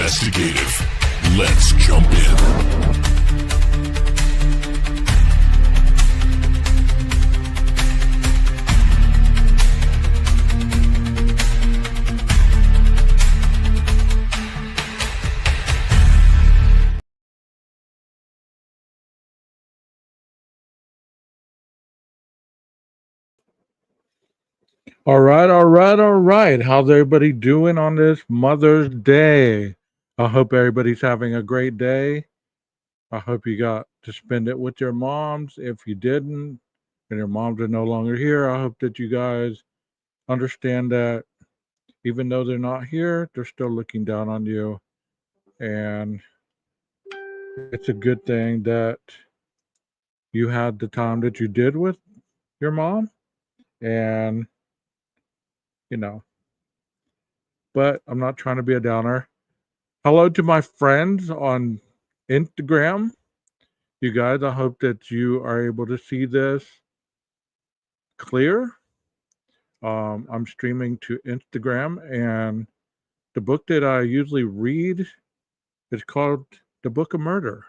Investigative. Let's jump in. All right. How's everybody doing on this Mother's Day? I hope everybody's having a great day. I hope you got to spend it with your moms. If you didn't, and your moms are no longer here, I hope that you guys understand that even though they're not here, they're still looking down on you. And it's a good thing that you had the time that you did with your mom. And, you know, but I'm not trying to be a downer. Hello to my friends on Instagram. You guys, I hope that you are able to see this clear. I'm streaming to Instagram, and the book that I usually read is called The Book of Murder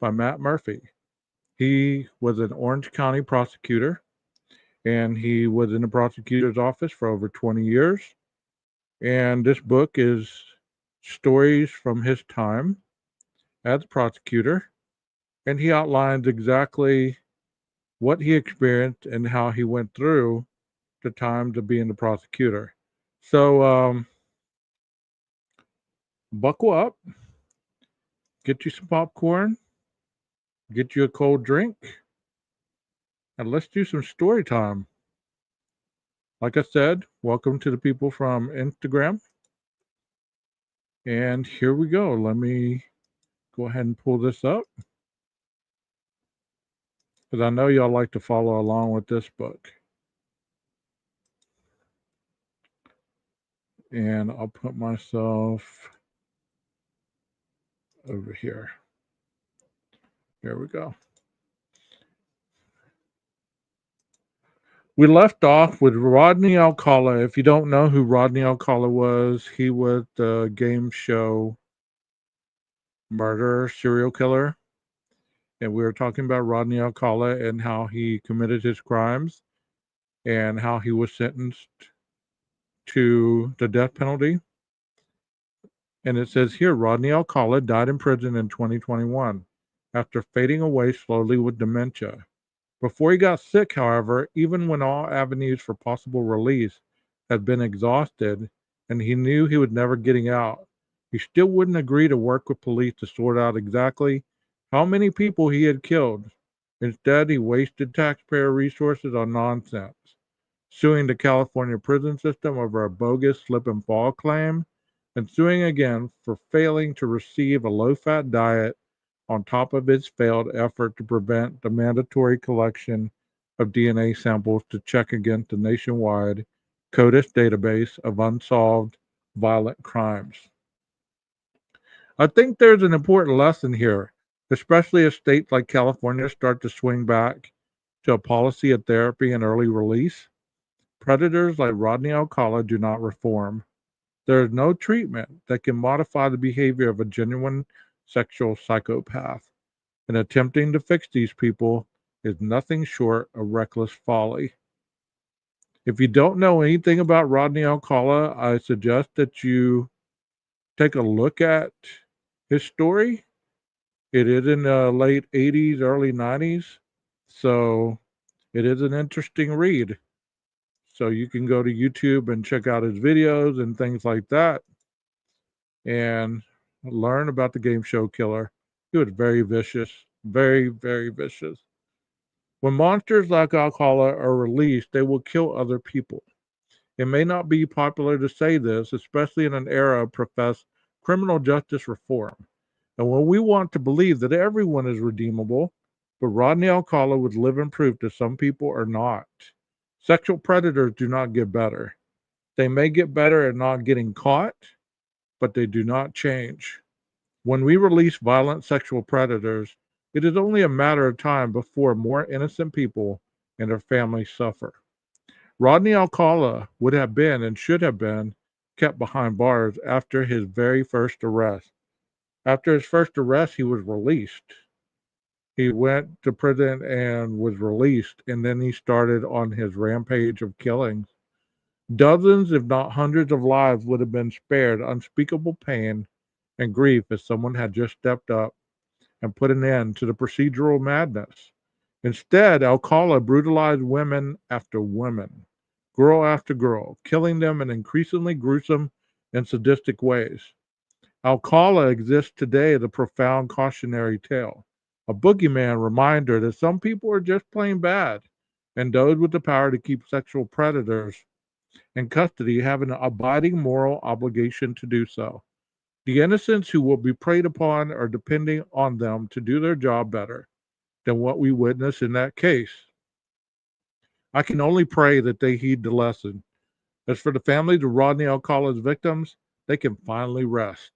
by Matt Murphy. He was an Orange County prosecutor, and he was in the prosecutor's office for over 20 years. And this book is stories from his time as prosecutor, and he outlines exactly what he experienced and how he went through the time to being the prosecutor. So buckle up, get you some popcorn, get you a cold drink, and let's do some story time. Like I said, welcome to the people from Instagram. And here we go. Let me go ahead and pull this up because I know y'all like to follow along with this book. And I'll put myself over here. Here we go. We left off with Rodney Alcala. If you don't know who Rodney Alcala was, he was the game show murderer, serial killer. And we were talking about Rodney Alcala and how he committed his crimes and how he was sentenced to the death penalty. And it says here Rodney Alcala died in prison in 2021 after fading away slowly with dementia. Before he got sick, however, even when all avenues for possible release had been exhausted and he knew he was never getting out, he still wouldn't agree to work with police to sort out exactly how many people he had killed. Instead, he wasted taxpayer resources on nonsense, suing the California prison system over a bogus slip and fall claim, and suing again for failing to receive a low-fat diet on top of his failed effort to prevent the mandatory collection of DNA samples to check against the nationwide CODIS database of unsolved violent crimes. I think there's an important lesson here, especially as states like California start to swing back to a policy of therapy and early release. Predators like Rodney Alcala do not reform. There is no treatment that can modify the behavior of a genuine sexual psychopath, and attempting to fix these people is nothing short of reckless folly. If you don't know anything about Rodney Alcala, I suggest that you take a look at his story. It is in the late 80s, early 90s, so it is an interesting read. So you can go to YouTube and check out his videos and things like that and learn about the game show killer. He was very vicious, very, very vicious. When monsters like Alcala are released, they will kill other people. It may not be popular to say this, especially in an era of professed criminal justice reform. And when we want to believe that everyone is redeemable, but Rodney Alcala would live in proof that some people are not. Sexual predators do not get better. They may get better at not getting caught, but they do not change. When we release violent sexual predators, it is only a matter of time before more innocent people and their families suffer. Rodney Alcala would have been and should have been kept behind bars after his very first arrest. After his first arrest, he was released. He went to prison and was released, and then he started on his rampage of killings. Dozens, if not hundreds, of lives would have been spared unspeakable pain and grief if someone had just stepped up and put an end to the procedural madness. Instead, Alcala brutalized women after women, girl after girl, killing them in increasingly gruesome and sadistic ways. Alcala exists today as a profound cautionary tale, a boogeyman reminder that some people are just plain bad, and those with the power to keep sexual predators in custody have an abiding moral obligation to do so. The innocents who will be preyed upon are depending on them to do their job better than what we witnessed in that case. I can only pray that they heed the lesson. As for the families of Rodney Alcala's victims, they can finally rest.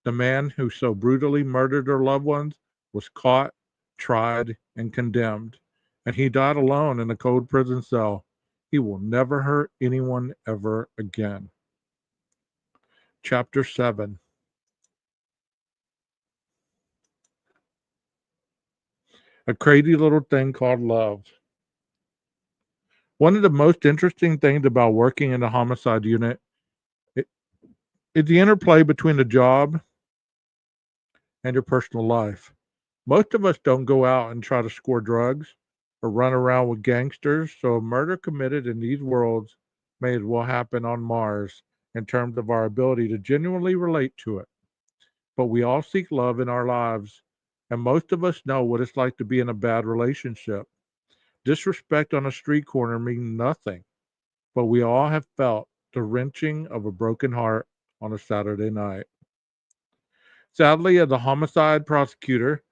The man who so brutally murdered their loved ones was caught, tried, and condemned, and he died alone in a cold prison cell. He will never hurt anyone ever again. Chapter 7. A crazy little thing called love. One of the most interesting things about working in the homicide unit is the interplay between the job and your personal life. Most of us don't go out and try to score drugs or run around with gangsters, so a murder committed in these worlds may as well happen on Mars in terms of our ability to genuinely relate to it. But we all seek love in our lives, and most of us know what it's like to be in a bad relationship. Disrespect on a street corner means nothing, but we all have felt the wrenching of a broken heart on a Saturday night. Sadly, as a homicide prosecutor,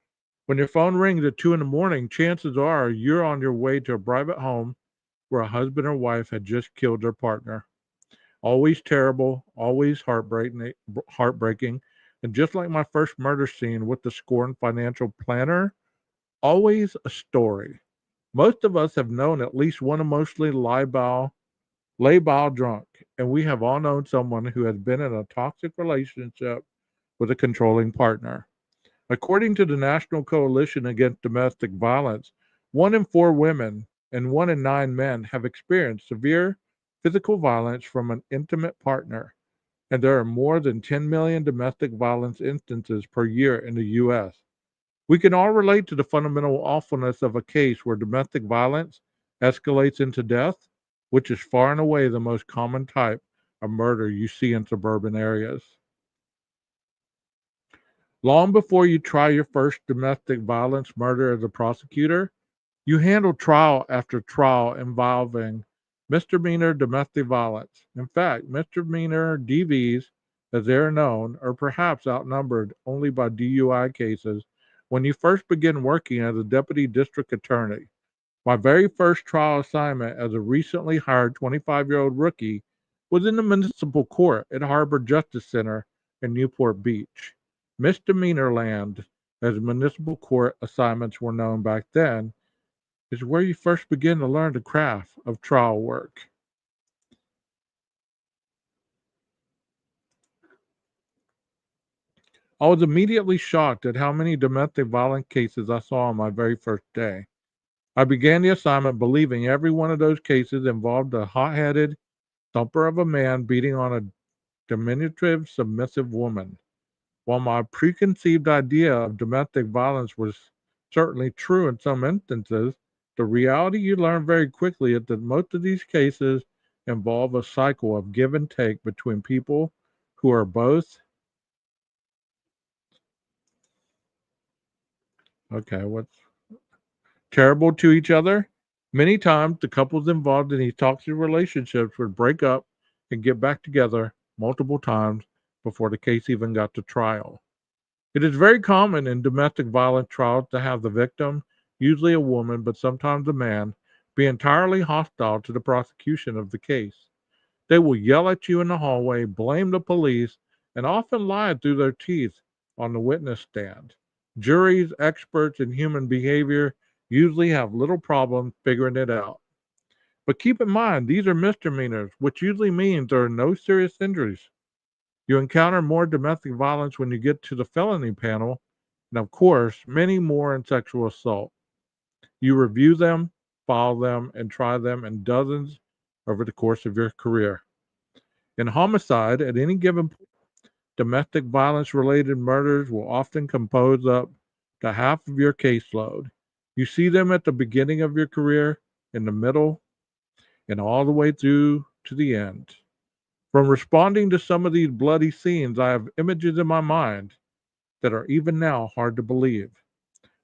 when your phone rings at 2 in the morning, chances are you're on your way to a private home where a husband or wife had just killed their partner. Always terrible, always heartbreaking, and just like my first murder scene with the scorned financial planner, always a story. Most of us have known at least one emotionally labile drunk, and we have all known someone who has been in a toxic relationship with a controlling partner. According to the National Coalition Against Domestic Violence, 1 in 4 women and 1 in 9 men have experienced severe physical violence from an intimate partner, and there are more than 10 million domestic violence instances per year in the U.S. We can all relate to the fundamental awfulness of a case where domestic violence escalates into death, which is far and away the most common type of murder you see in suburban areas. Long before you try your first domestic violence murder as a prosecutor, you handle trial after trial involving misdemeanor domestic violence. In fact, misdemeanor DVs, as they are known, are perhaps outnumbered only by DUI cases when you first begin working as a deputy district attorney. My very first trial assignment as a recently hired 25-year-old rookie was in the municipal court at Harbor Justice Center in Newport Beach. Misdemeanor land, as municipal court assignments were known back then, is where you first begin to learn the craft of trial work. I was immediately shocked at how many domestic violence cases I saw on my very first day. I began the assignment believing every one of those cases involved a hot-headed thumper of a man beating on a diminutive, submissive woman. While my preconceived idea of domestic violence was certainly true in some instances, the reality you learn very quickly is that most of these cases involve a cycle of give and take between people who are both what's terrible to each other. Many times, the couples involved in these toxic relationships would break up and get back together multiple times before the case even got to trial. It is very common in domestic violence trials to have the victim, usually a woman, but sometimes a man, be entirely hostile to the prosecution of the case. They will yell at you in the hallway, blame the police, and often lie through their teeth on the witness stand. Juries, experts in human behavior, usually have little problem figuring it out. But keep in mind, these are misdemeanors, which usually means there are no serious injuries. You encounter more domestic violence when you get to the felony panel, and of course, many more in sexual assault. You review them, file them, and try them in dozens over the course of your career. In homicide, at any given point, domestic violence related murders will often compose up to half of your caseload. You see them at the beginning of your career, in the middle, and all the way through to the end. From responding to some of these bloody scenes, I have images in my mind that are even now hard to believe.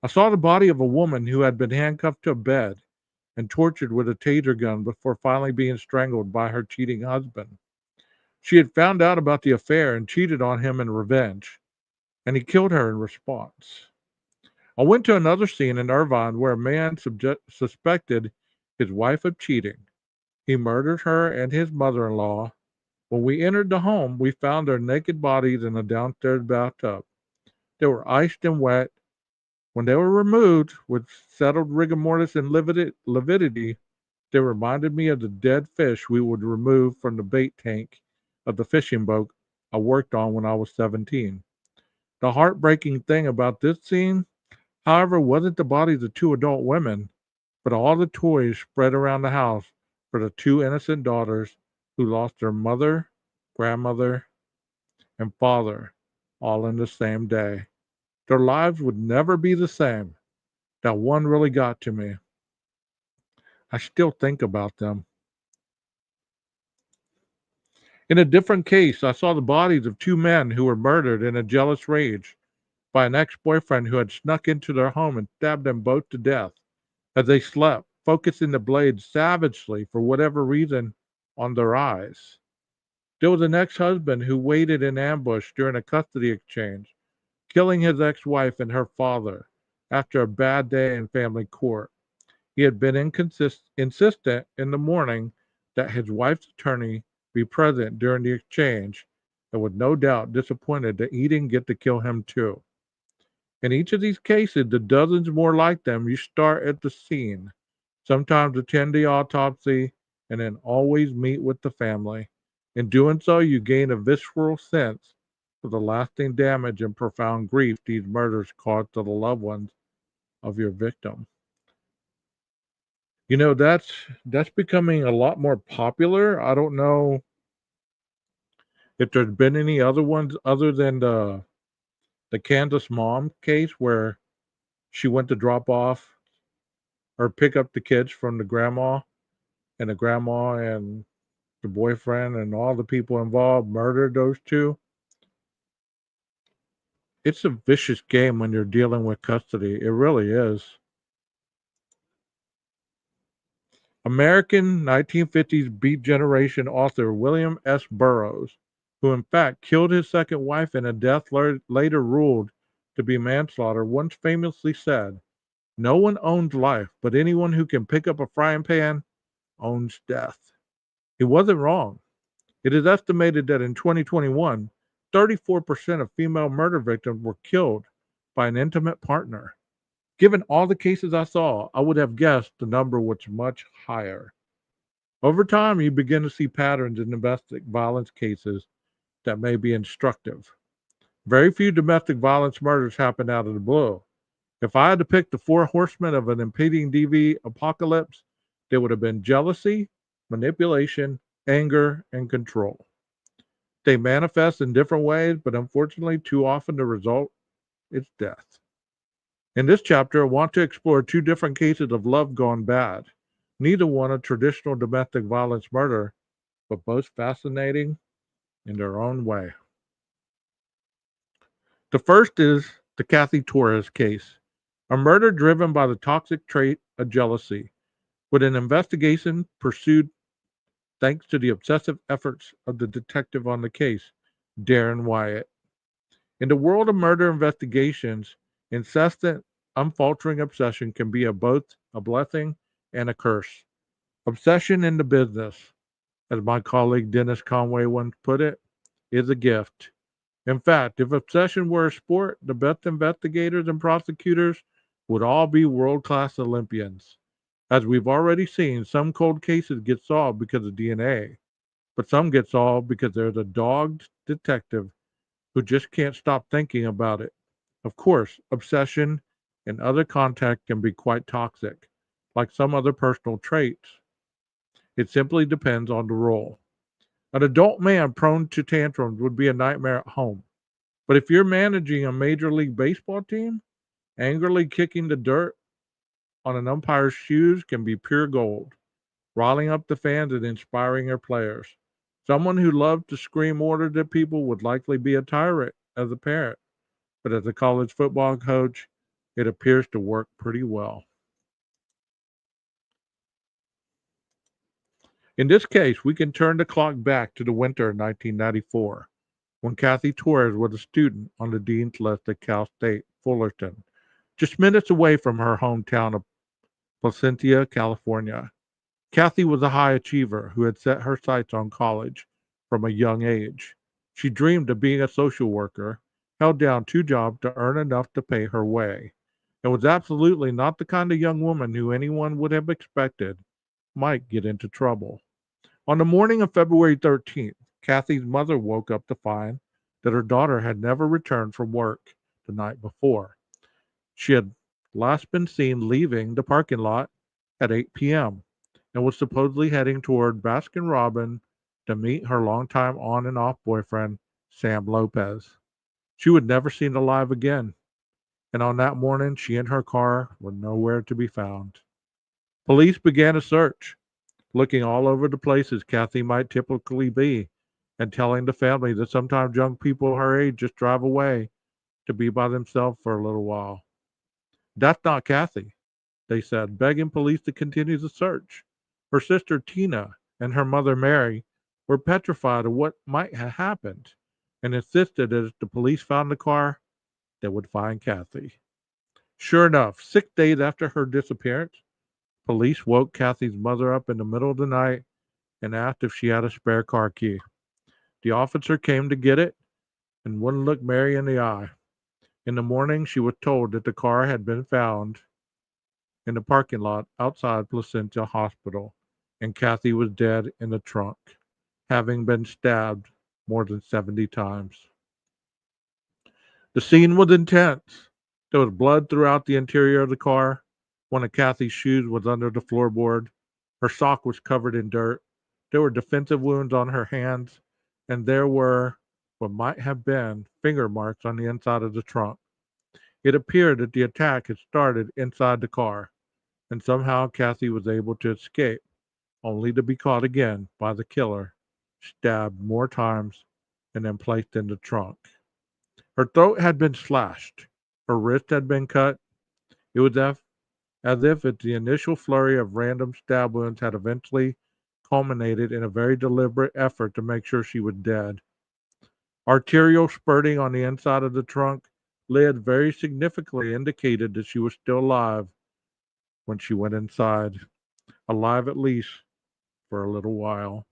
I saw the body of a woman who had been handcuffed to a bed and tortured with a taser gun before finally being strangled by her cheating husband. She had found out about the affair and cheated on him in revenge, and he killed her in response. I went to another scene in Irvine where a man suspected his wife of cheating. He murdered her and his mother in law. When we entered the home, we found their naked bodies in a downstairs bathtub. They were iced and wet. When they were removed with settled rigor mortis and lividity, they reminded me of the dead fish we would remove from the bait tank of the fishing boat I worked on when I was 17. The heartbreaking thing about this scene, however, wasn't the bodies of two adult women, but all the toys spread around the house for the two innocent daughters who lost their mother, grandmother, and father all in the same day. Their lives would never be the same. That one really got to me. I still think about them. In a different case, I saw the bodies of two men who were murdered in a jealous rage by an ex boyfriend who had snuck into their home and stabbed them both to death as they slept, focusing the blade savagely for whatever reason on their eyes. There was an ex husband who waited in ambush during a custody exchange, killing his ex wife and her father after a bad day in family court. He had been insistent in the morning that his wife's attorney be present during the exchange and was no doubt disappointed that he didn't get to kill him too. In each of these cases, the dozens more like them, you start at the scene, sometimes attend the autopsy, and then always meet with the family. In doing so, you gain a visceral sense of the lasting damage and profound grief these murders cause to the loved ones of your victim. You know, that's becoming a lot more popular. I don't know if there's been any other ones other than the Kansas mom case where she went to drop off or pick up the kids from the grandma and the boyfriend and all the people involved murdered those two. It's a vicious game when you're dealing with custody. It really is. American 1950s Beat Generation author William S. Burroughs, who in fact killed his second wife in a death later ruled to be manslaughter, once famously said, "No one owns life, but anyone who can pick up a frying pan owns death." He wasn't wrong. It is estimated that in 2021, 34% of female murder victims were killed by an intimate partner. Given all the cases I saw, I would have guessed the number was much higher. Over time, you begin to see patterns in domestic violence cases that may be instructive. Very few domestic violence murders happen out of the blue. If I had to pick the four horsemen of an impending DV apocalypse, they would have been jealousy, manipulation, anger, and control. They manifest in different ways, but unfortunately, too often the result is death. In this chapter, I want to explore two different cases of love gone bad. Neither one a traditional domestic violence murder, but both fascinating in their own way. The first is the Kathy Torres case, a murder driven by the toxic trait of jealousy, with an investigation pursued thanks to the obsessive efforts of the detective on the case, Darren Wyatt. In the world of murder investigations, incessant, unfaltering obsession can be both a blessing and a curse. Obsession in the business, as my colleague Dennis Conway once put it, is a gift. In fact, if obsession were a sport, the best investigators and prosecutors would all be world class Olympians. As we've already seen, some cold cases get solved because of DNA, but some get solved because there's a dogged detective who just can't stop thinking about it. Of course, obsession and other contact can be quite toxic, like some other personal traits. It simply depends on the role. An adult man prone to tantrums would be a nightmare at home. But if you're managing a Major League Baseball team, angrily kicking the dirt on an umpire's shoes can be pure gold, riling up the fans and inspiring their players. Someone who loved to scream orders at people would likely be a tyrant as a parent, but as a college football coach, it appears to work pretty well. In this case, we can turn the clock back to the winter of 1994, when Kathy Torres was a student on the dean's list at Cal State Fullerton, just minutes away from her hometown of Placentia, California. Kathy was a high achiever who had set her sights on college from a young age. She dreamed of being a social worker, held down two jobs to earn enough to pay her way, and was absolutely not the kind of young woman who anyone would have expected might get into trouble. On the morning of February 13th, Kathy's mother woke up to find that her daughter had never returned from work the night before. She had last been seen leaving the parking lot at 8 p.m. and was supposedly heading toward Baskin Robbins to meet her longtime on and off boyfriend, Sam Lopez. She would never seen alive again, and on that morning, she and her car were nowhere to be found. Police began a search, looking all over the places Kathy might typically be, and telling the family that sometimes young people her age just drive away to be by themselves for a little while. That's not Kathy, they said, begging police to continue the search. Her sister Tina and her mother Mary were petrified of what might have happened and insisted that if the police found the car, they would find Kathy. Sure enough, 6 days after her disappearance, police woke Kathy's mother up in the middle of the night and asked if she had a spare car key. The officer came to get it and wouldn't look Mary in the eye. In the morning, she was told that the car had been found in the parking lot outside Placentia Hospital, and Kathy was dead in the trunk, having been stabbed more than 70 times. The scene was intense. There was blood throughout the interior of the car. One of Kathy's shoes was under the floorboard. Her sock was covered in dirt. There were defensive wounds on her hands, and there were what might have been finger marks on the inside of the trunk. It appeared that the attack had started inside the car, and somehow Kathy was able to escape, only to be caught again by the killer, stabbed more times, and then placed in the trunk. Her throat had been slashed. Her wrist had been cut. It was as if the initial flurry of random stab wounds had eventually culminated in a very deliberate effort to make sure she was dead. Arterial spurting on the inside of the trunk lid very significantly indicated that she was still alive when she went inside, alive at least for a little while.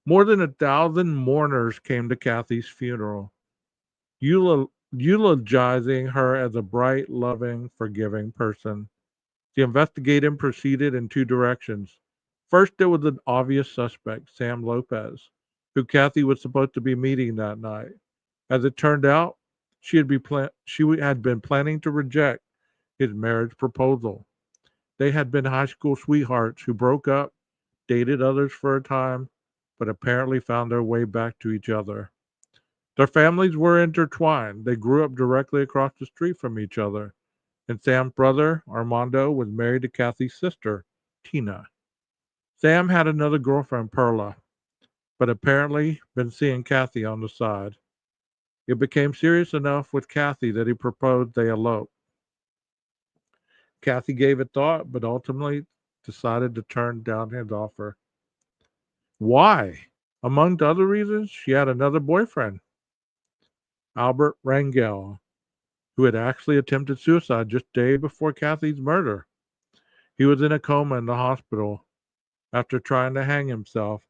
More than 1,000 mourners came to Kathy's funeral, eulogizing her as a bright, loving, forgiving person. The investigation proceeded in two directions. First, there was an obvious suspect, Sam Lopez, who Kathy was supposed to be meeting that night. As it turned out, she had been planning to reject his marriage proposal. They had been high school sweethearts who broke up, dated others for a time, but apparently found their way back to each other. Their families were intertwined. They grew up directly across the street from each other, and Sam's brother, Armando, was married to Kathy's sister, Tina. Sam had another girlfriend, Perla, but apparently been seeing Kathy on the side. It became serious enough with Kathy that he proposed they elope. Kathy gave it thought, but ultimately decided to turn down his offer. Why? Among the other reasons, she had another boyfriend, Albert Rangel, who had actually attempted suicide just days before Kathy's murder. He was in a coma in the hospital after trying to hang himself,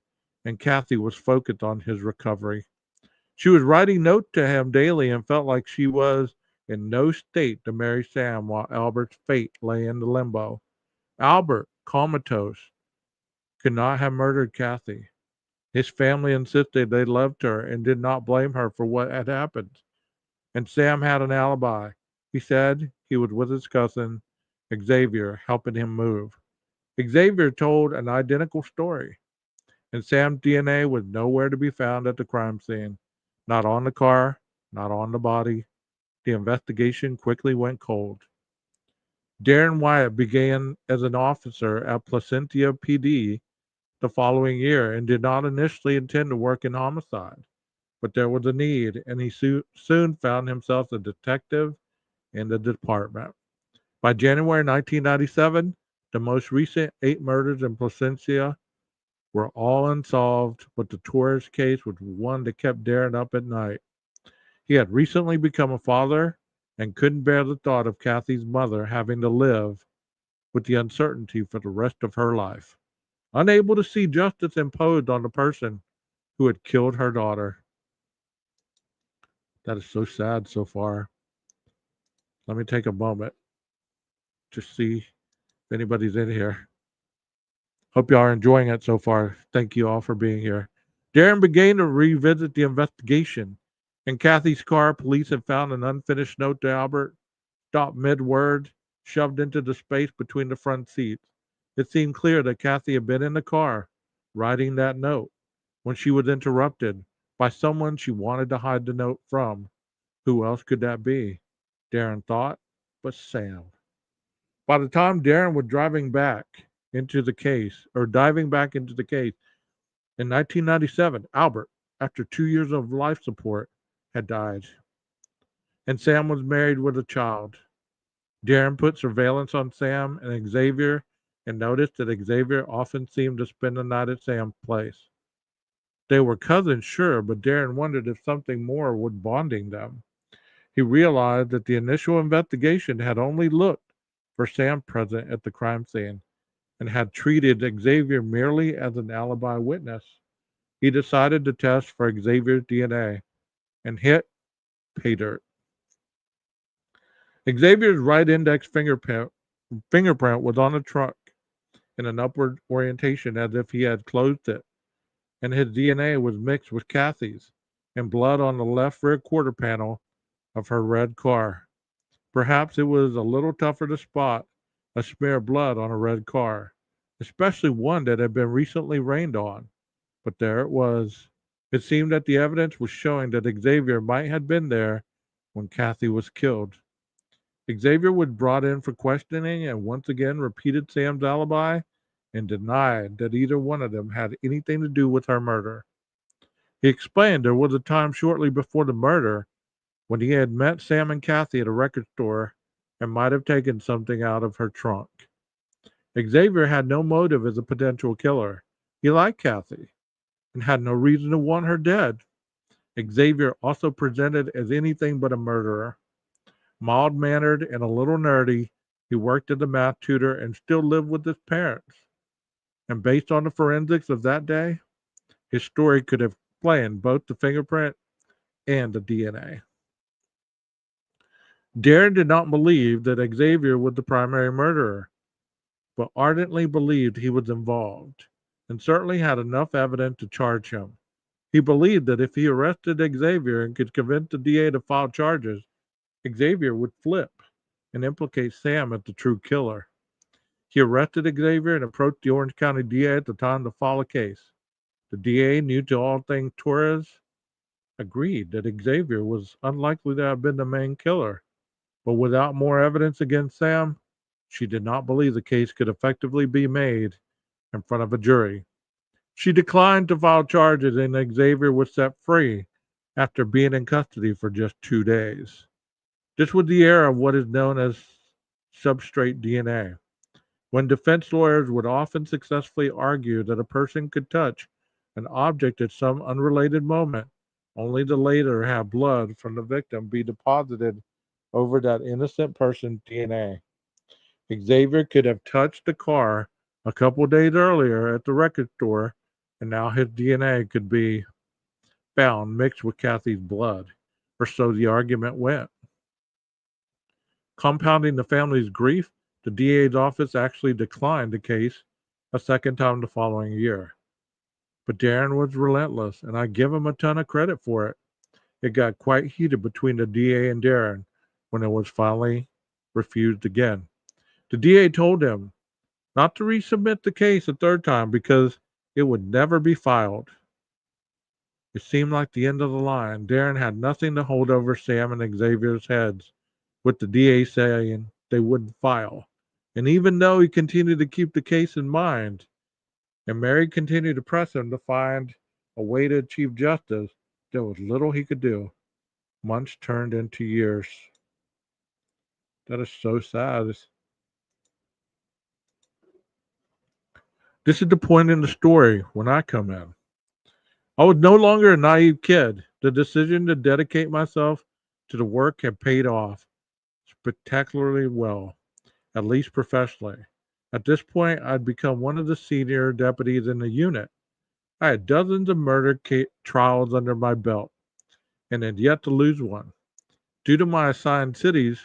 and Kathy was focused on his recovery. She was writing notes to him daily and felt like she was in no state to marry Sam while Albert's fate lay in the limbo. Albert, comatose, could not have murdered Kathy. His family insisted they loved her and did not blame her for what had happened. And Sam had an alibi. He said he was with his cousin, Xavier, helping him move. Xavier told an identical story, and Sam's DNA was nowhere to be found at the crime scene. Not on the car, not on the body. The investigation quickly went cold. Darren Wyatt began as an officer at Placentia PD the following year and did not initially intend to work in homicide, but there was a need, and he soon found himself a detective in the department. By January 1997, the most recent 8 murders in Placentia were all unsolved, but the Torres case was one that kept Darren up at night. He had recently become a father and couldn't bear the thought of Kathy's mother having to live with the uncertainty for the rest of her life, unable to see justice imposed on the person who had killed her daughter. That is so sad so far. Let me take a moment to see if anybody's in here. Hope you are enjoying it so far. Thank you all for being here. Darren began to revisit the investigation. In Kathy's car, police had found an unfinished note to Albert, stopped mid-word, shoved into the space between the front seats. It seemed clear that Kathy had been in the car, writing that note, when she was interrupted by someone she wanted to hide the note from. Who else could that be? Darren thought, but Sam. By the time Darren was diving back into the case in 1997, Albert, after 2 years of life support, had died, and Sam was married with a child. Darren put surveillance on Sam and Xavier and noticed that Xavier often seemed to spend the night at Sam's place. They were cousins, sure, but Darren wondered if something more was bonding them. He realized that the initial investigation had only looked for Sam present at the crime scene and had treated Xavier merely as an alibi witness. He decided to test for Xavier's DNA and hit pay dirt. Xavier's right index fingerprint was on the truck in an upward orientation as if he had closed it, and his DNA was mixed with Kathy's and blood on the left rear quarter panel of her red car. Perhaps it was a little tougher to spot a smear of blood on a red car, especially one that had been recently rained on. But there it was. It seemed that the evidence was showing that Xavier might have been there when Kathy was killed. Xavier was brought in for questioning and once again repeated Sam's alibi and denied that either one of them had anything to do with her murder. He explained there was a time shortly before the murder when he had met Sam and Kathy at a record store and might have taken something out of her trunk. Xavier had no motive as a potential killer. He liked Kathy and had no reason to want her dead. Xavier also presented as anything but a murderer. Mild-mannered and a little nerdy, he worked as a math tutor and still lived with his parents. And based on the forensics of that day, his story could have explained both the fingerprint and the DNA. Darren did not believe that Xavier was the primary murderer, but ardently believed he was involved, and certainly had enough evidence to charge him. He believed that if he arrested Xavier and could convince the DA to file charges, Xavier would flip and implicate Sam as the true killer. He arrested Xavier and approached the Orange County DA at the time to file a case. The DA, new to all things Torres, agreed that Xavier was unlikely to have been the main killer. But without more evidence against Sam, she did not believe the case could effectively be made in front of a jury. She declined to file charges, and Xavier was set free after being in custody for just 2 days. This was the era of what is known as substrate DNA, when defense lawyers would often successfully argue that a person could touch an object at some unrelated moment, only to later have blood from the victim be deposited over that innocent person's DNA. Xavier could have touched the car a couple days earlier at the record store, and now his DNA could be found mixed with Kathy's blood, or so the argument went. Compounding the family's grief, The DA's office actually declined the case a second time the following year. But Darren was relentless, and I give him a ton of credit for it. It got quite heated between the DA and Darren when it was finally refused again. The DA told him not to resubmit the case a third time because it would never be filed. It seemed like the end of the line. Darren had nothing to hold over Sam and Xavier's heads, with the DA saying they wouldn't file. And even though he continued to keep the case in mind, and Mary continued to press him to find a way to achieve justice, there was little he could do. Months turned into years. That is so sad. This is the point in the story when I come in. I was no longer a naive kid. The decision to dedicate myself to the work had paid off spectacularly well, at least professionally. At this point, I'd become one of the senior deputies in the unit. I had dozens of murder trials under my belt and had yet to lose one. Due to my assigned cities,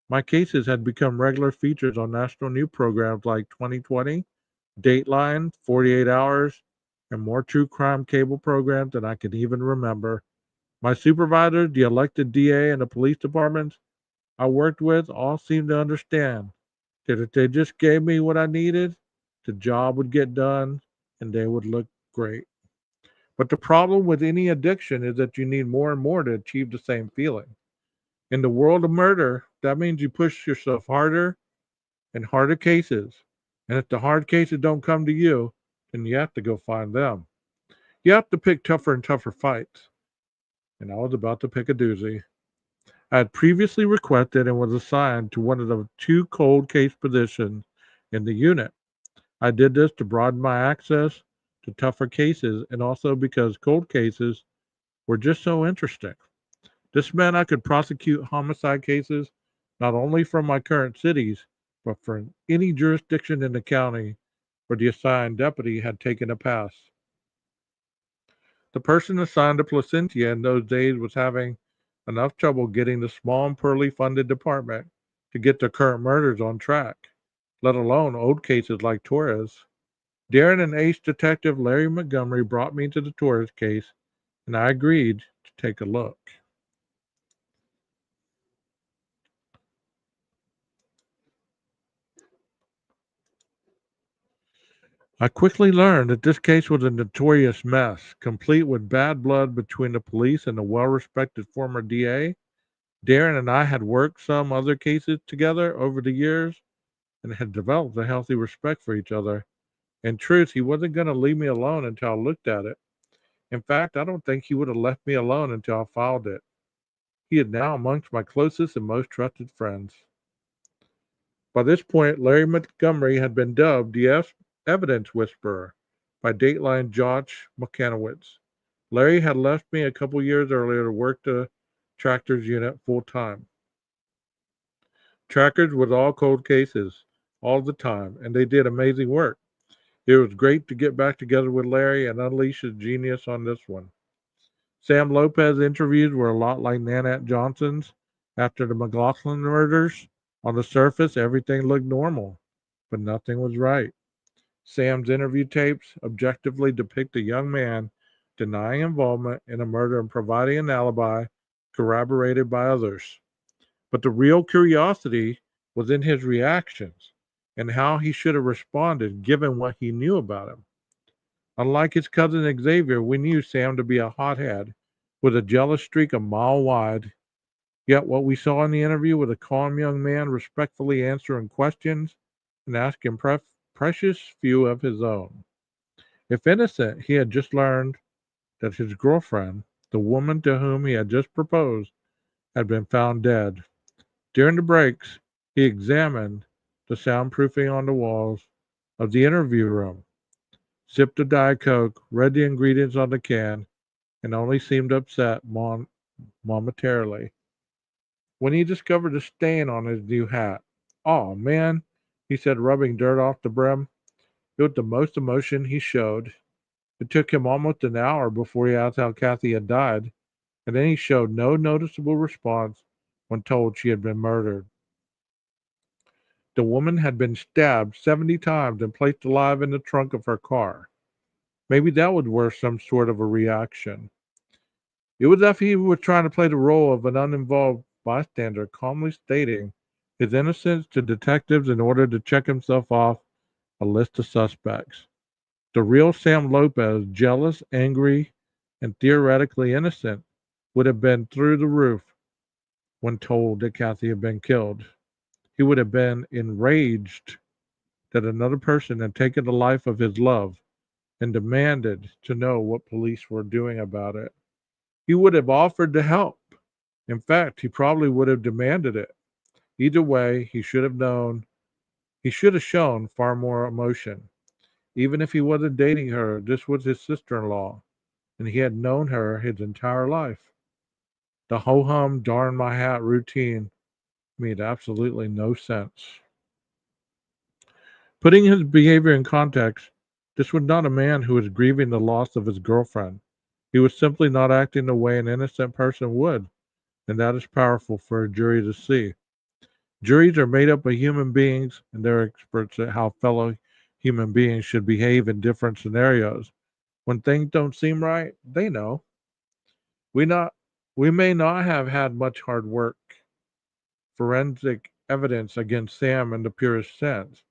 my cases had become regular features on national news programs like 2020, Dateline, 48 Hours, and more true crime cable programs than I can even remember. My supervisors, the elected DA, and the police departments I worked with all seemed to understand that if they just gave me what I needed, the job would get done and they would look great. But the problem with any addiction is that you need more and more to achieve the same feeling. In the world of murder, that means you push yourself harder and harder cases. And if the hard cases don't come to you, then you have to go find them. You have to pick tougher and tougher fights. And I was about to pick a doozy. I had previously requested and was assigned to one of the 2 cold case positions in the unit. I did this to broaden my access to tougher cases and also because cold cases were just so interesting. This meant I could prosecute homicide cases not only from my current cities, but from any jurisdiction in the county where the assigned deputy had taken a pass. The person assigned to Placentia in those days was having enough trouble getting the small and poorly funded department to get the current murders on track, let alone old cases like Torres. Darren and ace detective Larry Montgomery brought me to the Torres case, and I agreed to take a look. I quickly learned that this case was a notorious mess, complete with bad blood between the police and the well-respected former DA. Darren and I had worked some other cases together over the years and had developed a healthy respect for each other. In truth, he wasn't going to leave me alone until I looked at it. In fact, I don't think he would have left me alone until I filed it. He is now amongst my closest and most trusted friends. By this point, Larry Montgomery had been dubbed the evidence whisperer by Dateline Josh McCanowitz. Larry had left me a couple years earlier to work the Trackers unit full time. Trackers was all cold cases, all the time, and they did amazing work. It was great to get back together with Larry and unleash his genius on this one. Sam Lopez interviews were a lot like Nanette Johnson's after the McLaughlin murders. On the surface, everything looked normal, but nothing was right. Sam's interview tapes objectively depict a young man denying involvement in a murder and providing an alibi corroborated by others. But the real curiosity was in his reactions and how he should have responded given what he knew about him. Unlike his cousin Xavier, we knew Sam to be a hothead with a jealous streak a mile wide. Yet what we saw in the interview was a calm young man respectfully answering questions and asking precious few of his own. If innocent, he had just learned that his girlfriend, the woman to whom he had just proposed, had been found dead. During the breaks, he examined the soundproofing on the walls of the interview room, sipped a Diet Coke, read the ingredients on the can, and only seemed upset momentarily when he discovered a stain on his new hat. "Oh, man," he said, rubbing dirt off the brim. It was the most emotion he showed. It took him almost an hour before he asked how Kathy had died, and then he showed no noticeable response when told she had been murdered. The woman had been stabbed 70 times and placed alive in the trunk of her car. Maybe that was worth some sort of a reaction. It was as if he was trying to play the role of an uninvolved bystander, calmly stating his innocence to detectives in order to check himself off a list of suspects. The real Sam Lopez, jealous, angry, and theoretically innocent, would have been through the roof when told that Kathy had been killed. He would have been enraged that another person had taken the life of his love and demanded to know what police were doing about it. He would have offered to help. In fact, he probably would have demanded it. Either way, he should have shown far more emotion. Even if he wasn't dating her, this was his sister in law, and he had known her his entire life. The ho hum, darn my hat routine made absolutely no sense. Putting his behavior in context, this was not a man who was grieving the loss of his girlfriend. He was simply not acting the way an innocent person would, and that is powerful for a jury to see. Juries are made up of human beings, and they're experts at how fellow human beings should behave in different scenarios. When things don't seem right, they know. We not we may not have had much hard work, forensic evidence against Sam in the purest sense,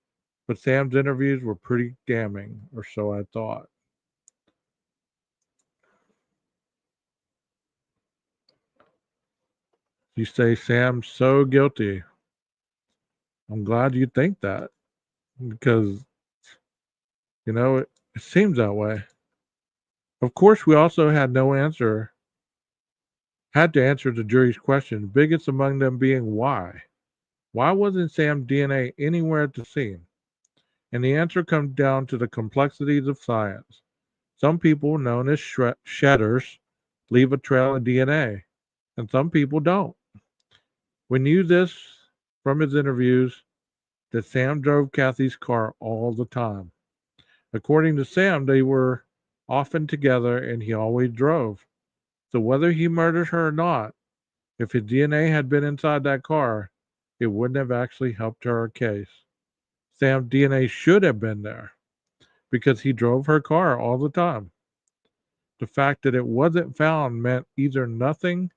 but Sam's interviews were pretty damning, or so I thought. You say Sam's so guilty. I'm glad you think that because, it seems that way. Of course, we also had to answer the jury's question, biggest among them being why. Why wasn't Sam's DNA anywhere at the scene? And the answer comes down to the complexities of science. Some people, known as shedders, leave a trail of DNA, and some people don't. We knew this from his interviews that Sam drove Kathy's car all the time. According to Sam, they were often together and he always drove. So whether he murdered her or not, if his DNA had been inside that car, it wouldn't have actually helped her case. Sam's DNA should have been there because he drove her car all the time. The fact that it wasn't found meant either nothing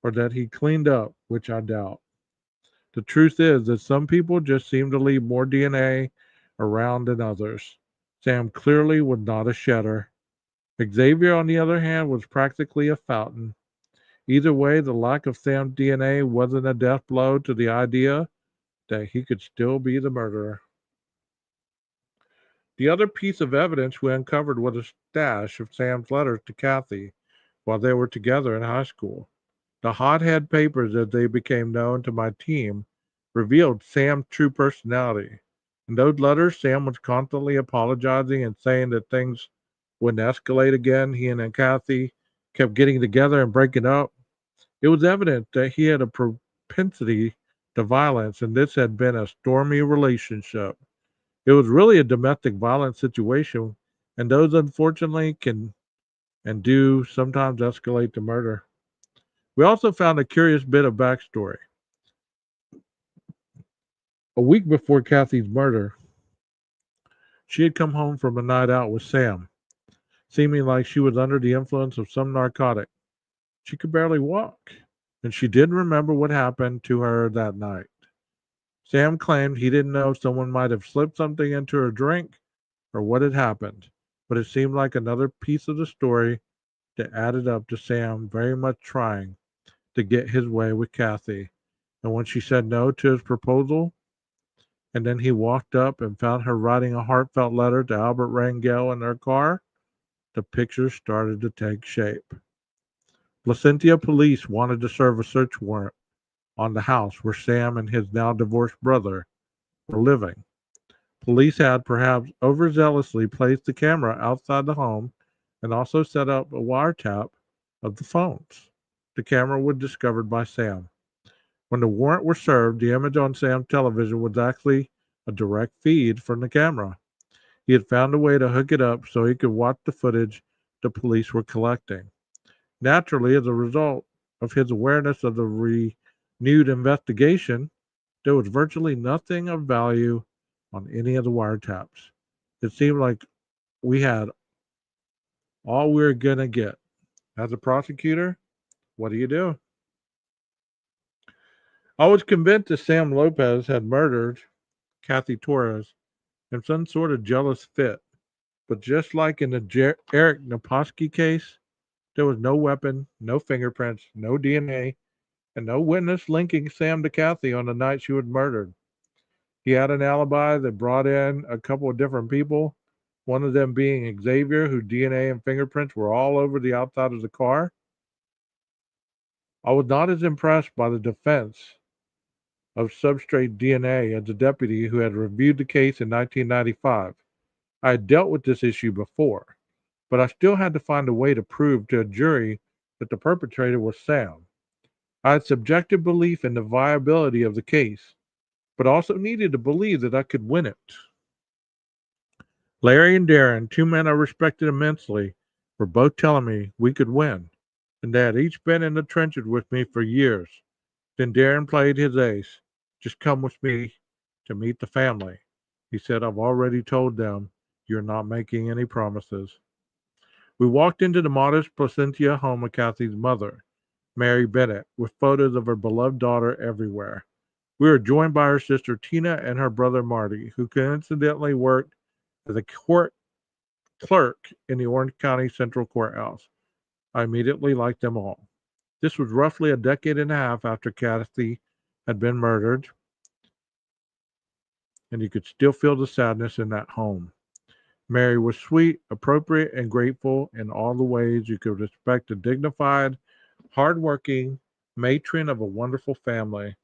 or that he cleaned up, which I doubt. The truth is that some people just seem to leave more DNA around than others. Sam clearly was not a shedder. Xavier, on the other hand, was practically a fountain. Either way, the lack of Sam's DNA wasn't a death blow to the idea that he could still be the murderer. The other piece of evidence we uncovered was a stash of Sam's letters to Kathy while they were together in high school. The hothead papers, as they became known to my team, revealed Sam's true personality. In those letters, Sam was constantly apologizing and saying that things wouldn't escalate again. He and Kathy kept getting together and breaking up. It was evident that he had a propensity to violence, and this had been a stormy relationship. It was really a domestic violence situation, and those unfortunately can and do sometimes escalate to murder. We also found a curious bit of backstory. A week before Kathy's murder, she had come home from a night out with Sam, seeming like she was under the influence of some narcotic. She could barely walk, and she didn't remember what happened to her that night. Sam claimed he didn't know if someone might have slipped something into her drink or what had happened, but it seemed like another piece of the story that added up to Sam very much trying to get his way with Kathy. And when she said no to his proposal, and then he walked up and found her writing a heartfelt letter to Albert Rangel in her car, the picture started to take shape. Placentia police wanted to serve a search warrant on the house where Sam and his now divorced brother were living. Police had perhaps overzealously placed the camera outside the home and also set up a wiretap of the phones. The camera was discovered by Sam. When the warrant was served, the image on Sam's television was actually a direct feed from the camera. He had found a way to hook it up so he could watch the footage the police were collecting. Naturally, as a result of his awareness of the renewed investigation, There was virtually nothing of value on any of the wiretaps. It seemed like we had all we were going to get. As a prosecutor, what do you do? I was convinced that Sam Lopez had murdered Kathy Torres in some sort of jealous fit. But just like in the Eric Naposki case, there was no weapon, no fingerprints, no DNA, and no witness linking Sam to Kathy on the night she was murdered. He had an alibi that brought in a couple of different people, one of them being Xavier, whose DNA and fingerprints were all over the outside of the car. I was not as impressed by the defense of substrate DNA as the deputy who had reviewed the case in 1995. I had dealt with this issue before, but I still had to find a way to prove to a jury that the perpetrator was Sam. I had subjective belief in the viability of the case, but also needed to believe that I could win it. Larry and Darren, two men I respected immensely, were both telling me we could win, and they had each been in the trenches with me for years. Then Darren played his ace. Just come with me to meet the family. He said, I've already told them you're not making any promises. We walked into the modest Placentia home of Kathy's mother, Mary Bennett, with photos of her beloved daughter everywhere. We were joined by her sister Tina and her brother Marty, who coincidentally worked as a court clerk in the Orange County Central Courthouse. I immediately liked them all. This was roughly a decade and a half after Kathy had been murdered, and you could still feel the sadness in that home. Mary was sweet, appropriate, and grateful in all the ways you could expect a dignified, hardworking matron of a wonderful family.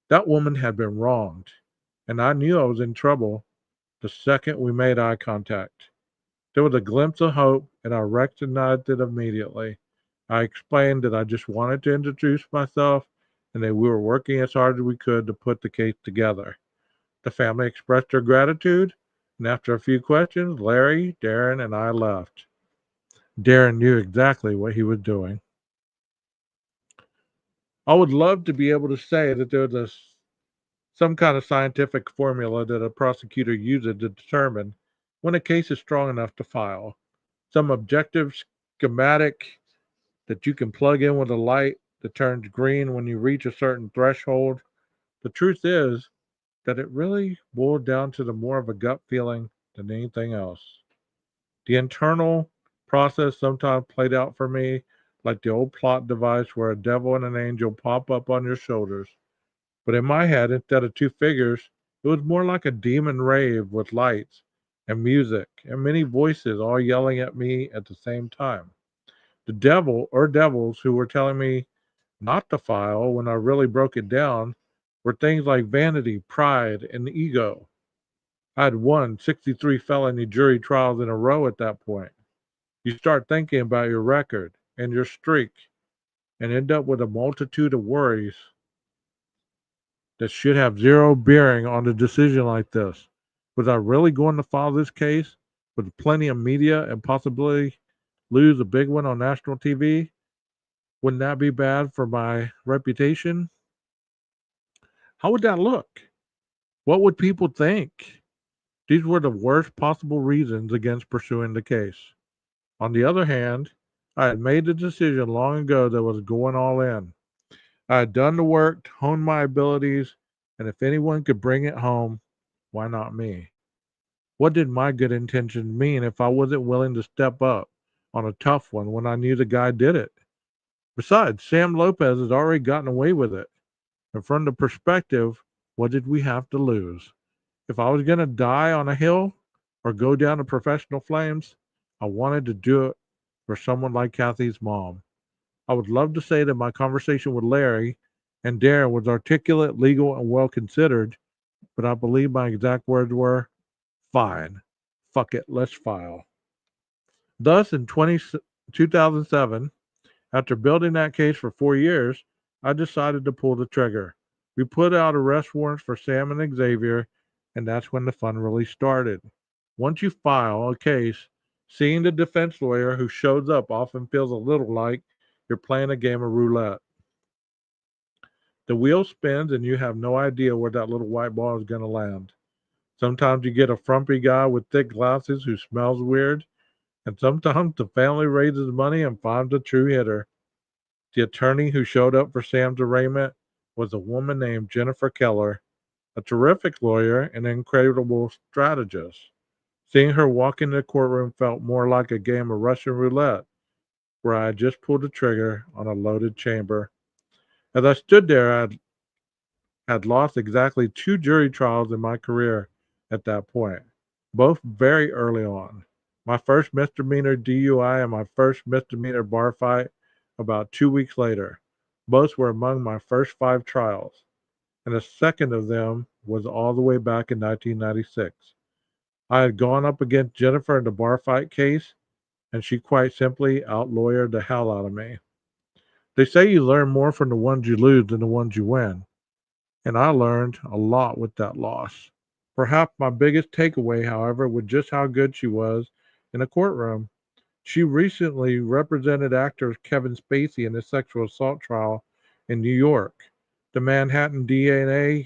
That woman had been wronged, and I knew I was in trouble the second we made eye contact. There was a glimpse of hope, and I recognized it immediately. I explained that I just wanted to introduce myself and that we were working as hard as we could to put the case together. The family expressed their gratitude, and after a few questions, Larry, Darren, and I left. Darren knew exactly what he was doing. I would love to be able to say that there was some kind of scientific formula that a prosecutor uses to determine when a case is strong enough to file. Some objective schematic that you can plug in with a light that turns green when you reach a certain threshold. The truth is that it really boiled down to the more of a gut feeling than anything else. The internal process sometimes played out for me like the old plot device where a devil and an angel pop up on your shoulders. But in my head, instead of two figures, it was more like a demon rave with lights and music and many voices all yelling at me at the same time. The devil or devils who were telling me not to file when I really broke it down were things like vanity, pride, and ego. I had won 63 felony jury trials in a row at that point. You start thinking about your record and your streak and end up with a multitude of worries that should have zero bearing on a decision like this. Was I really going to file this case with plenty of media and possibly lose a big one on national TV? Wouldn't that be bad for my reputation? How would that look? What would people think? These were the worst possible reasons against pursuing the case. On the other hand, I had made the decision long ago that I was going all in. I had done the work, honed my abilities, and if anyone could bring it home, why not me? What did my good intentions mean if I wasn't willing to step up on a tough one when I knew the guy did it? Besides, Sam Lopez has already gotten away with it. And from the perspective, what did we have to lose? If I was going to die on a hill or go down to professional flames, I wanted to do it for someone like Kathy's mom. I would love to say that my conversation with Larry and Darren was articulate, legal, and well considered, but I believe my exact words were, fine, fuck it, let's file. Thus, in 2007, after building that case for 4 years, I decided to pull the trigger. We put out arrest warrants for Sam and Xavier, and that's when the fun really started. Once you file a case, seeing the defense lawyer who shows up often feels a little like you're playing a game of roulette. The wheel spins and you have no idea where that little white ball is going to land. Sometimes you get a frumpy guy with thick glasses who smells weird, and sometimes the family raises money and finds a true hitter. The attorney who showed up for Sam's arraignment was a woman named Jennifer Keller, a terrific lawyer and an incredible strategist. Seeing her walk into the courtroom felt more like a game of Russian roulette, where I had just pulled the trigger on a loaded chamber. As I stood there, I had lost exactly 2 jury trials in my career at that point, both very early on. My first misdemeanor DUI and my first misdemeanor bar fight about 2 weeks later. Both were among my first 5 trials, and the second of them was all the way back in 1996. I had gone up against Jennifer in the bar fight case, and she quite simply outlawyered the hell out of me. They say you learn more from the ones you lose than the ones you win, and I learned a lot with that loss. Perhaps my biggest takeaway, however, was just how good she was in a courtroom. She recently represented actor Kevin Spacey in his sexual assault trial in New York. The Manhattan DA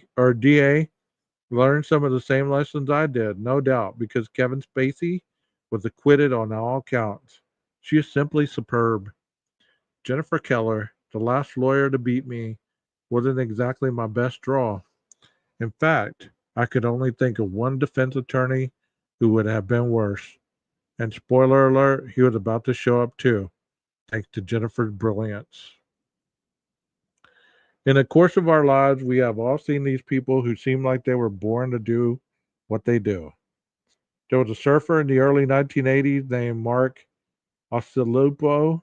learned some of the same lessons I did, no doubt, because Kevin Spacey was acquitted on all counts. She is simply superb. Jennifer Keller, the last lawyer to beat me, wasn't exactly my best draw. In fact, I could only think of one defense attorney who would have been worse. And spoiler alert, he was about to show up too, thanks to Jennifer's brilliance. In the course of our lives, we have all seen these people who seem like they were born to do what they do. There was a surfer in the early 1980s named Mark Oscilupo,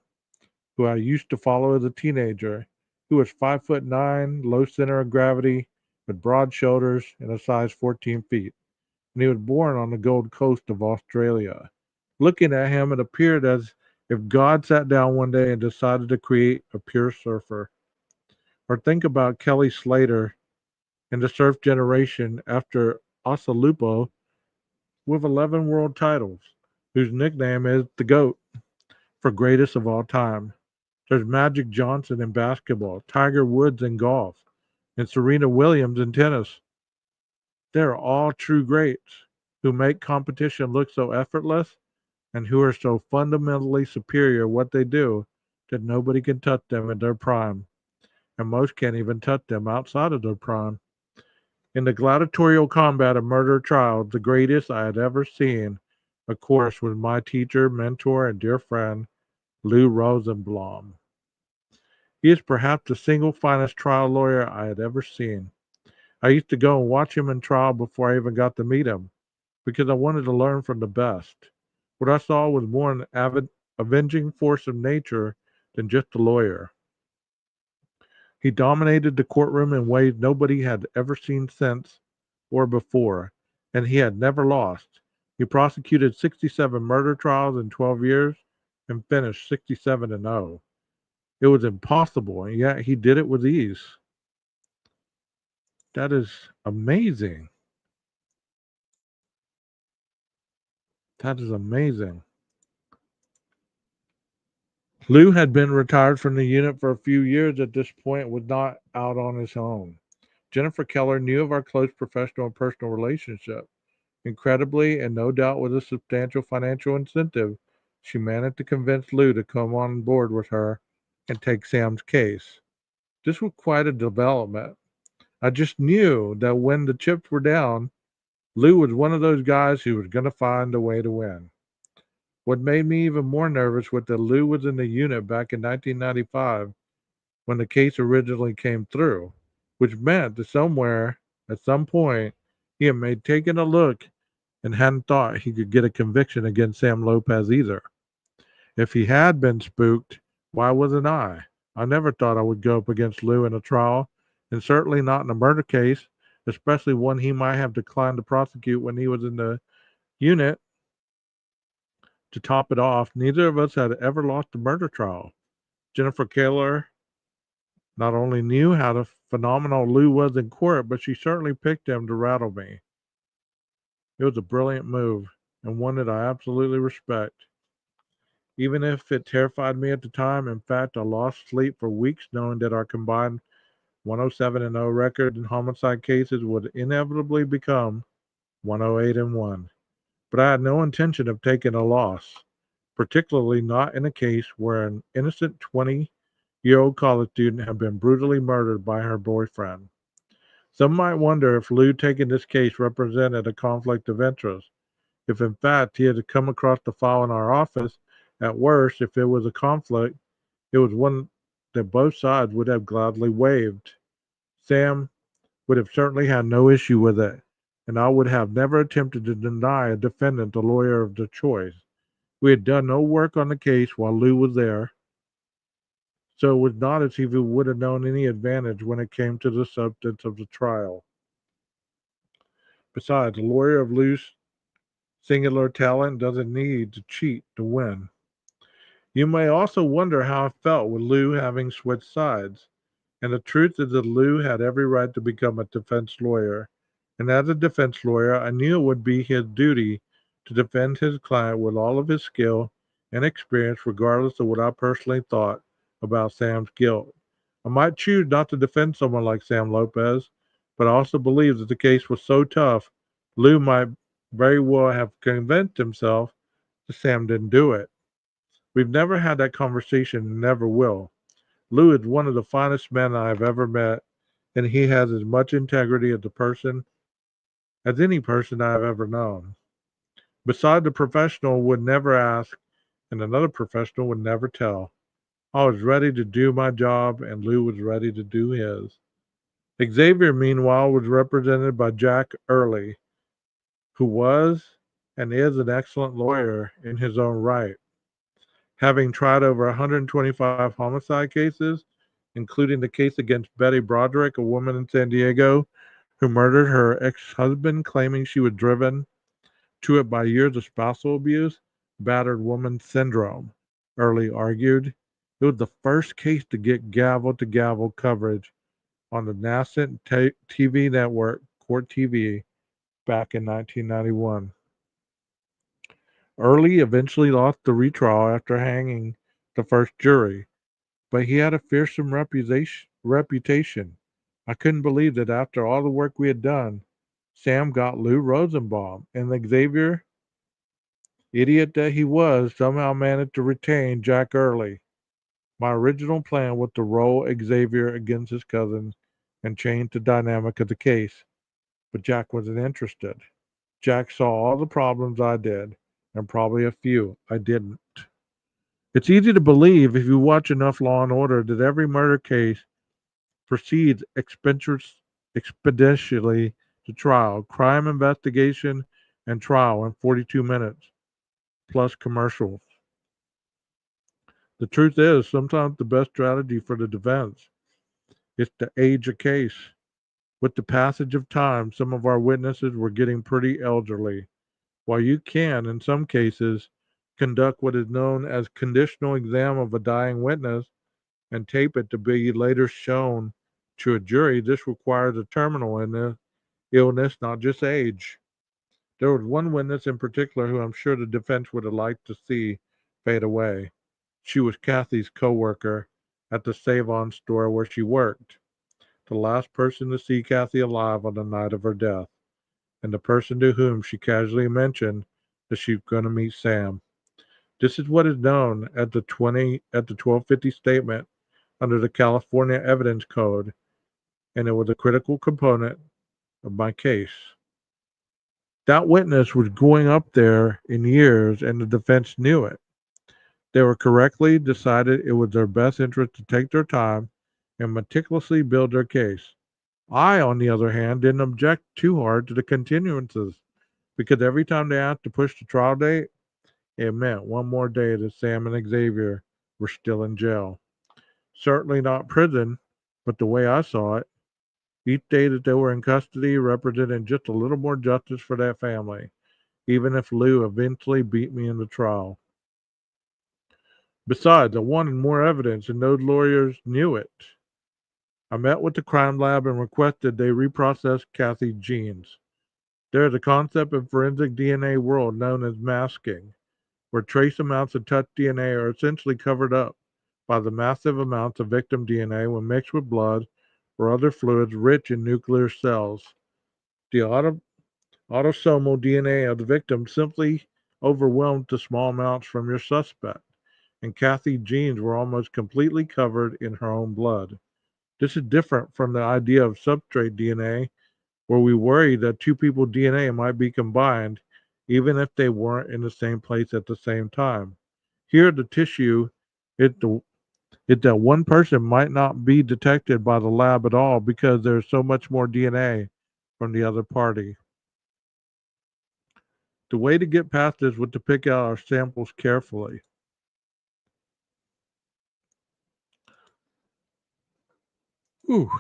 who I used to follow as a teenager, who was 5'9", low center of gravity, with broad shoulders and a size 14 feet. And he was born on the Gold Coast of Australia. Looking at him, it appeared as if God sat down one day and decided to create a pure surfer. Or think about Kelly Slater in the surf generation after Oscilupo with 11 world titles, whose nickname is the GOAT for greatest of all time. There's Magic Johnson in basketball, Tiger Woods in golf, and Serena Williams in tennis. They're all true greats who make competition look so effortless and who are so fundamentally superior at what they do that nobody can touch them in their prime, and most can't even touch them outside of their prime. In the gladiatorial combat of murder trials, the greatest I had ever seen, of course, was my teacher, mentor, and dear friend, Lou Rosenblum. He is perhaps the single finest trial lawyer I had ever seen. I used to go and watch him in trial before I even got to meet him, because I wanted to learn from the best. What I saw was more an avenging force of nature than just a lawyer. He dominated the courtroom in ways nobody had ever seen since or before, and he had never lost. He prosecuted 67 murder trials in 12 years and finished 67-0. It was impossible, and yet he did it with ease. That is amazing. That is amazing. Lou had been retired from the unit for a few years at this point, was not out on his own. Jennifer Keller knew of our close professional and personal relationship. Incredibly, and no doubt with a substantial financial incentive, she managed to convince Lou to come on board with her and take Sam's case. This was quite a development. I just knew that when the chips were down, Lou was one of those guys who was going to find a way to win. What made me even more nervous was that Lou was in the unit back in 1995 when the case originally came through, which meant that somewhere, at some point, he had made taken a look and hadn't thought he could get a conviction against Sam Lopez either. If he had been spooked, why wasn't I? I never thought I would go up against Lou in a trial, and certainly not in a murder case, especially one he might have declined to prosecute when he was in the unit. To top it off, neither of us had ever lost a murder trial. Jennifer Keller not only knew how phenomenal Lou was in court, but she certainly picked him to rattle me. It was a brilliant move, and one that I absolutely respect. Even if it terrified me at the time, in fact, I lost sleep for weeks knowing that our combined 107-0 record in homicide cases would inevitably become 108-1. But I had no intention of taking a loss, particularly not in a case where an innocent 20-year-old college student had been brutally murdered by her boyfriend. Some might wonder if Lou taking this case represented a conflict of interest. If in fact he had come across the file in our office, at worst, if it was a conflict, it was one that both sides would have gladly waived. Sam would have certainly had no issue with it, and I would have never attempted to deny a defendant the lawyer of their choice. We had done no work on the case while Lou was there, so it was not as if he would have known any advantage when it came to the substance of the trial. Besides, a lawyer of Lou's singular talent doesn't need to cheat to win. You may also wonder how I felt with Lou having switched sides. And the truth is that Lou had every right to become a defense lawyer. And as a defense lawyer, I knew it would be his duty to defend his client with all of his skill and experience, regardless of what I personally thought about Sam's guilt. I might choose not to defend someone like Sam Lopez, but I also believe that the case was so tough, Lou might very well have convinced himself that Sam didn't do it. We've never had that conversation and never will. Lou is one of the finest men I have ever met, and he has as much integrity as any person I have ever known. Besides, the professional would never ask, and another professional would never tell. I was ready to do my job, and Lou was ready to do his. Xavier, meanwhile, was represented by Jack Early, who was and is an excellent lawyer in his own right. Having tried over 125 homicide cases, including the case against Betty Broderick, a woman in San Diego who murdered her ex-husband, claiming she was driven to it by years of spousal abuse, battered woman syndrome, Early argued. It was the first case to get gavel-to-gavel coverage on the nascent TV network, Court TV, back in 1991. Early eventually lost the retrial after hanging the first jury, but he had a fearsome reputation. I couldn't believe that after all the work we had done, Sam got Lou Rosenbaum, and Xavier, idiot that he was, somehow managed to retain Jack Early. My original plan was to roll Xavier against his cousin and change the dynamic of the case, but Jack wasn't interested. Jack saw all the problems I did, and probably a few I didn't. It's easy to believe, if you watch enough Law and Order, that every murder case proceeds expeditiously to trial, crime investigation, and trial in 42 minutes, plus commercials. The truth is, sometimes the best strategy for the defense is to age a case. With the passage of time, some of our witnesses were getting pretty elderly. While you can, in some cases, conduct what is known as conditional exam of a dying witness and tape it to be later shown to a jury, this requires a terminal illness, not just age. There was one witness in particular who I'm sure the defense would have liked to see fade away. She was Kathy's co-worker at the Save-On store where she worked, the last person to see Kathy alive on the night of her death, and the person to whom she casually mentioned that she was going to meet Sam. This is what is known as the 1250 statement under the California Evidence Code, and it was a critical component of my case. That witness was going up there in years, and the defense knew it. They were correctly decided it was their best interest to take their time and meticulously build their case. I, on the other hand, didn't object too hard to the continuances, because every time they asked to push the trial date, it meant one more day that Sam and Xavier were still in jail. Certainly not prison, but the way I saw it, each day that they were in custody represented just a little more justice for that family, even if Lou eventually beat me in the trial. Besides, I wanted more evidence, and those lawyers knew it. I met with the crime lab and requested they reprocess Kathy's genes. There is a concept in forensic DNA world known as masking, where trace amounts of touch DNA are essentially covered up by the massive amounts of victim DNA when mixed with blood or other fluids rich in nuclear cells. The autosomal DNA of the victim simply overwhelmed the small amounts from your suspect, and Kathy's genes were almost completely covered in her own blood. This is different from the idea of substrate DNA, where we worry that two people's DNA might be combined even if they weren't in the same place at the same time. Here, the tissue it that one person might not be detected by the lab at all because there's so much more DNA from the other party. The way to get past this was to pick out our samples carefully. Ooh.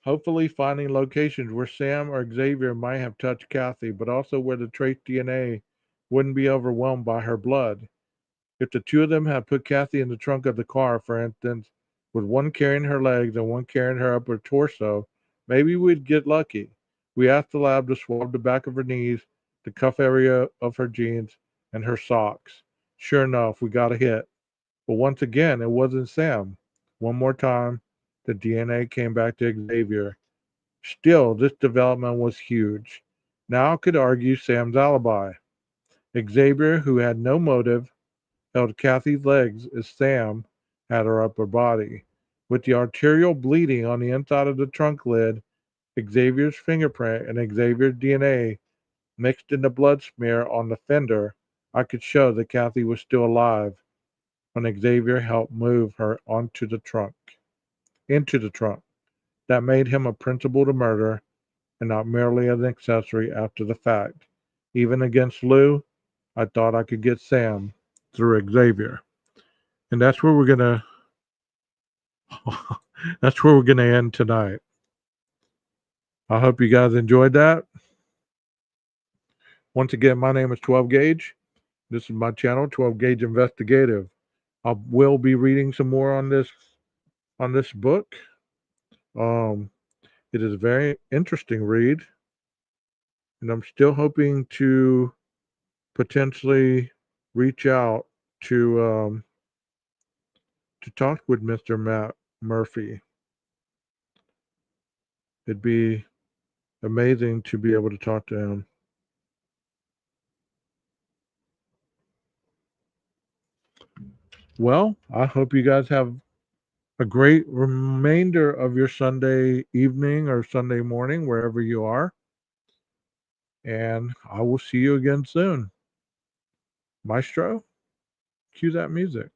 Hopefully finding locations where Sam or Xavier might have touched Kathy, but also where the trace DNA wouldn't be overwhelmed by her blood. If the two of them had put Kathy in the trunk of the car, for instance, with one carrying her legs and one carrying her upper torso, maybe we'd get lucky. We asked the lab to swab the back of her knees, the cuff area of her jeans, and her socks. Sure enough, we got a hit. But once again, it wasn't Sam. One more time, the DNA came back to Xavier. Still, this development was huge. Now I could argue Sam's alibi. Xavier, who had no motive, held Kathy's legs as Sam had her upper body. With the arterial bleeding on the inside of the trunk lid, Xavier's fingerprint and Xavier's DNA mixed in the blood smear on the fender, I could show that Kathy was still alive when Xavier helped move her into the trunk. That made him a principal to murder and not merely an accessory after the fact. Even against Lou, I thought I could get Sam through Xavier. And that's where we're gonna that's where we're gonna end tonight. I hope you guys enjoyed that. Once again, my name is 12 Gauge. This is my channel, 12 Gauge Investigative. I will be reading some more on this book. It is a very interesting read, and I'm still hoping to potentially reach out to talk with Mr. Matt Murphy. It'd be amazing to be able to talk to him. Well, I hope you guys have a great remainder of your Sunday evening or Sunday morning, wherever you are. And I will see you again soon. Maestro, cue that music.